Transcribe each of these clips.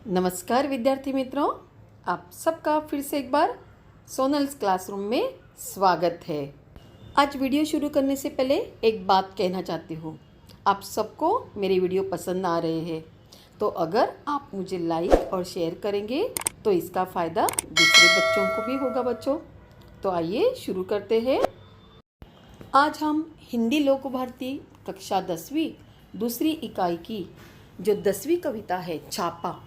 नमस्कार विद्यार्थी मित्रों, आप सबका फिर से एक बार सोनल्स क्लासरूम में स्वागत है। आज वीडियो शुरू करने से पहले एक बात कहना चाहती हूँ। आप सबको मेरे वीडियो पसंद आ रहे हैं, तो अगर आप मुझे लाइक और शेयर करेंगे तो इसका फ़ायदा दूसरे बच्चों को भी होगा। बच्चों, तो आइए शुरू करते हैं। आज हम हिंदी लोक भारती कक्षा 10वीं दूसरी इकाई की जो 10वीं कविता है छापा,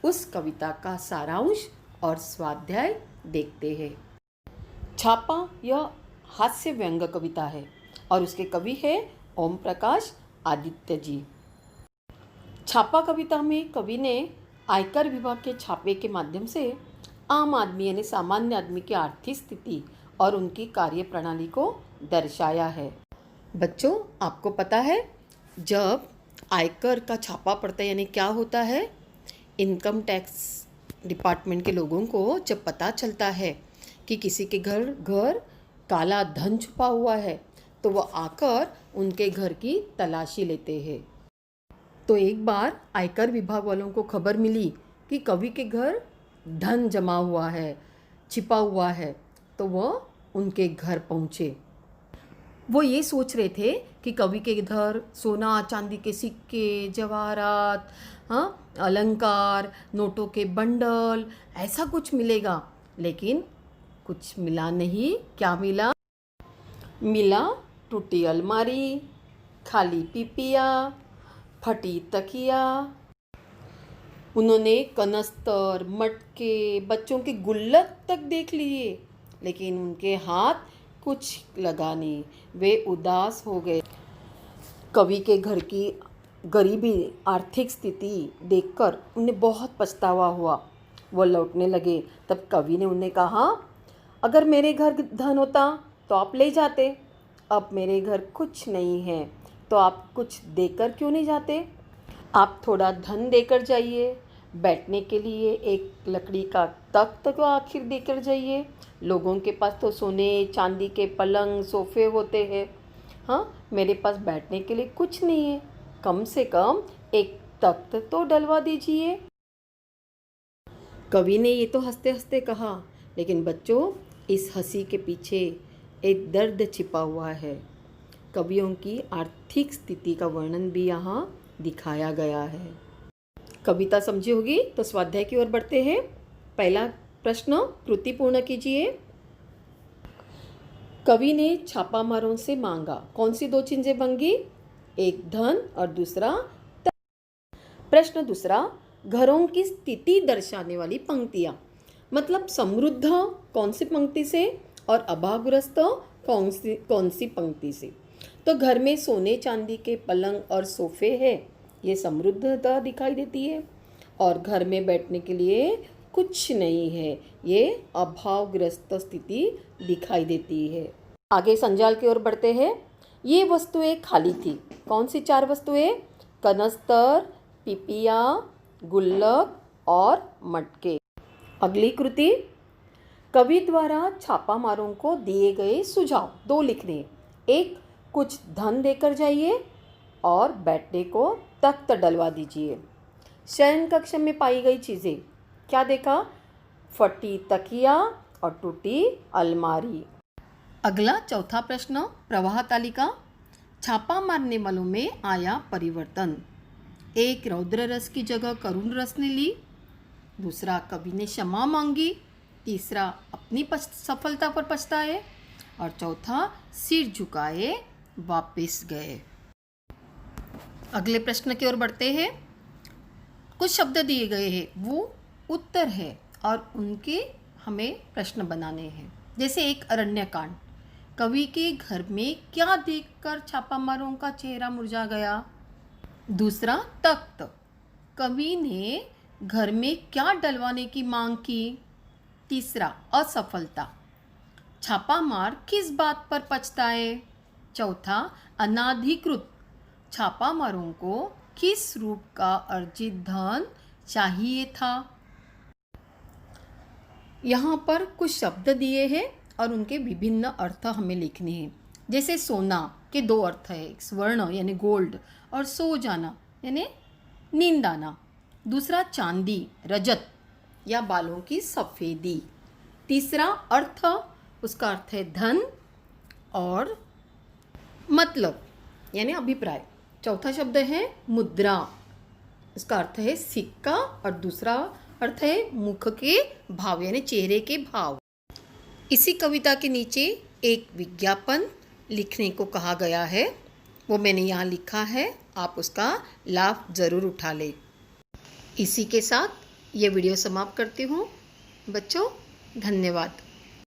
उस कविता का सारांश और स्वाध्याय देखते हैं। छापा यह हास्य व्यंग कविता है और उसके कवि है ओम प्रकाश आदित्य जी। छापा कविता में कवि ने आयकर विभाग के छापे के माध्यम से आम आदमी यानी सामान्य आदमी की आर्थिक स्थिति और उनकी कार्य प्रणाली को दर्शाया है। बच्चों, आपको पता है जब आयकर का छापा पड़ता है यानी क्या होता है? इनकम टैक्स डिपार्टमेंट के लोगों को जब पता चलता है कि किसी के घर काला धन छुपा हुआ है तो वो आकर उनके घर की तलाशी लेते हैं। तो एक बार आयकर विभाग वालों को खबर मिली कि कवि के घर धन जमा हुआ है, छिपा हुआ है, तो वो उनके घर पहुँचे। वो ये सोच रहे थे कि कवि के इधर सोना चांदी के सिक्के, जवाहरात, अलंकार, नोटों के बंडल, ऐसा कुछ मिलेगा, लेकिन कुछ मिला नहीं। क्या मिला? मिला टूटी अलमारी, खाली पीपिया, फटी तकिया। उन्होंने कनस्तर, मटके, बच्चों के गुल्लक तक देख लिए, लेकिन उनके हाथ कुछ लगा नहीं। वे उदास हो गए। कवि के घर की गरीबी आर्थिक स्थिति देखकर उन्हें बहुत पछतावा हुआ। वो लौटने लगे। तब कवि ने उन्हें कहा, अगर मेरे घर धन होता तो आप ले जाते। अब मेरे घर कुछ नहीं है तो आप कुछ देकर क्यों नहीं जाते? आप थोड़ा धन देकर जाइए, बैठने के लिए एक लकड़ी का तख्त तो आखिर देकर जाइए। लोगों के पास तो सोने चांदी के पलंग सोफे होते हैं, मेरे पास बैठने के लिए कुछ नहीं है। कम से कम एक तख्त तो डलवा दीजिए। कवि ने ये तो हंसते हंसते कहा, लेकिन बच्चों, इस हंसी के पीछे एक दर्द छिपा हुआ है। कवियों की आर्थिक स्थिति का वर्णन भी यहाँ दिखाया गया है। कविता समझी होगी तो स्वाध्याय की ओर बढ़ते हैं। पहला प्रश्न कृति पूर्ण कीजिए। कवि ने छापामारों से मांगा, कौन सी दो चीजें मांगी? एक धन और दूसरा प्रश्न दूसरा, घरों की स्थिति दर्शाने वाली पंक्तियां, मतलब समृद्ध कौन सी पंक्ति से और अभावग्रस्त कौन सी पंक्ति से? तो घर में सोने चांदी के पलंग और सोफे है, ये समृद्धता दिखाई देती है, और घर में बैठने के लिए कुछ नहीं है, ये अभावग्रस्त स्थिति दिखाई देती है। आगे संजाल की ओर बढ़ते हैं। ये वस्तुएं खाली थी। कौन सी चार वस्तुएं? कनस्तर, पिपिया, गुल्लक और मटके। अगली कृति, कवि द्वारा छापामारों को दिए गए सुझाव दो लिखने। एक, कुछ धन देकर जाइए, और बैठने को तख्त डलवा दीजिए। शयन कक्ष में पाई गई चीज़ें, क्या देखा? फटी तकिया और टूटी अलमारी। अगला चौथा प्रश्न, प्रवाह तालिका। छापा मारने वालों में आया परिवर्तन। एक, रौद्र रस की जगह करुण रस ने ली। दूसरा, कवि ने क्षमा मांगी। तीसरा, अपनी सफलता पर पछताए। और चौथा, सिर झुकाए वापस गए। अगले प्रश्न की ओर बढ़ते हैं। कुछ शब्द दिए गए हैं, वो उत्तर है और उनके हमें प्रश्न बनाने हैं। जैसे एक, अरण्यकांड। कवि के घर में क्या देखकर छापामारों का चेहरा मुरझा गया? दूसरा, तख्त। कवि ने घर में क्या डलवाने की मांग की? तीसरा, असफलता। छापामार किस बात पर पछताए? चौथा, अनाधिकृत। छापामारों को किस रूप का अर्जित धन चाहिए था? यहाँ पर कुछ शब्द दिए हैं और उनके विभिन्न अर्थ हमें लिखने हैं। जैसे सोना के दो अर्थ है, स्वर्ण यानी गोल्ड, और सो जाना यानी नींद आना। दूसरा चांदी, रजत या बालों की सफ़ेदी। तीसरा अर्थ, उसका अर्थ है धन और मतलब यानी अभिप्राय। चौथा शब्द है मुद्रा, इसका अर्थ है सिक्का और दूसरा अर्थ है मुख के भाव यानी चेहरे के भाव। इसी कविता के नीचे एक विज्ञापन लिखने को कहा गया है, वो मैंने यहाँ लिखा है, आप उसका लाभ ज़रूर उठा लें। इसी के साथ ये वीडियो समाप्त करती हूँ बच्चों, धन्यवाद।